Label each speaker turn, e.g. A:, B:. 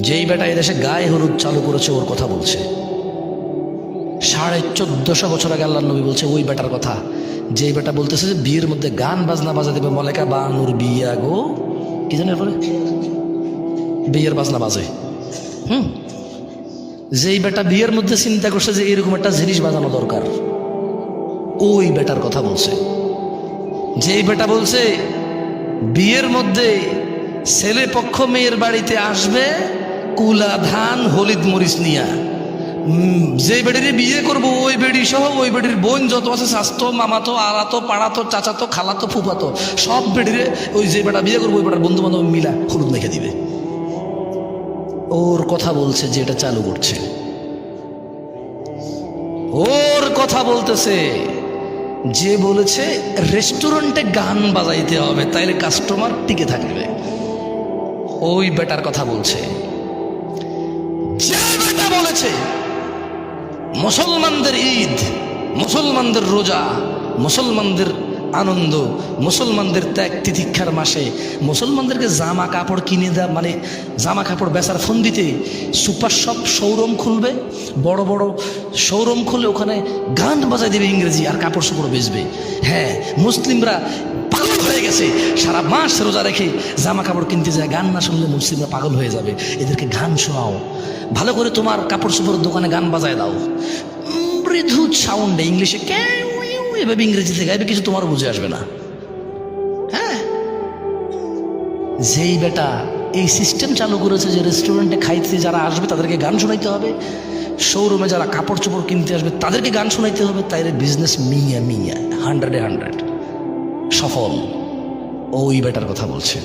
A: যেই বেটা এদেশে গায়ে হলুদ চালু করেছে ওর কথা বলছে। 1450 বছর আগে আল্লাহ নবী বলছে ওই বেটার কথা, যেই বেটা বলতেছে যে বিয়ের মধ্যে গান বাজনা বাজা দেবে, মলেকা বানুর বিয়া গো কি জানে পরে বিয়ের বাজনা বাজে। যেই বেটা বিয়ের মধ্যে চিন্তা করছে যে এরকম একটা জিনিস বাজানো দরকার, ওই বেটার কথা বলছে। যেই বেটা বলছে বিয়ের মধ্যে ছেলে পক্ষ মেয়ের বাড়িতে আসবে কুলা ধান হলিদ মরিচ নিয়া, যে বেড়ির বিয়ে করব ওই বেড়ি সহ ওই বেড়ির বোন যত আছে স্বাস্থ্য মামাতো আলাতো পাড়াতো চাচাতো খালাতো ফুফাতো সব বেড়িরে ওই যে বেটা বিয়ে করবো ওই বেটার বন্ধু বান্ধব মিলা হলুদ মেখে দিবে। ওর কথা বলছে যে এটা চালু করছে, ওর কথা বলতেছে যে বলেছে রেস্টুরেন্টে গান বাজাইতে হবে তাইলে কাস্টমার টিকে থাকবে, ওই বেটার কথা বলছে। যে বেটা বলেছে মুসলমানদের ঈদ, মুসলমানদের রোজা, মুসলমানদের আনন্দ, মুসলমানদের ত্যাগ তিতিক্ষার মাসে মুসলমানদেরকে জামা কাপড় কিনে দেওয়া, মানে জামা কাপড় বেচার ফোন দিতে সুপার শপ শোরুম খুলবে, বড় বড় শোরুম খুলে ওখানে গান বাজায় দেবে ইংরেজি আর কাপড় চোপড় বেচবে। হ্যাঁ, মুসলিমরা পাগল হয়ে গেছে, সারা মাস রোজা রেখে জামা কাপড় কিনতে যায়, গান না শুনলে মুসলিমরা পাগল হয়ে যাবে, এদেরকে গান শোনাও, ভালো করে তোমার কাপড় চোপড়ের দোকানে গান বাজায় দাও, মৃদু সাউন্ডে ইংলিশে এভাবে ইংরেজিতে গাইবে, কিছু তোমার বুঝে আসবে না। হ্যাঁ, যেই বেটা এই সিস্টেম চালু করেছে যে রেস্টুরেন্টে খাইতে যারা আসবে তাদেরকে গান শোনাইতে হবে, শোরুমে যারা কাপড় চোপড় কিনতে আসবে তাদেরকে গান শোনাইতে হবে, তাইলে বিজনেস মিয়া 100-এ 100 সফল। ওই বেটার কথা বলছে।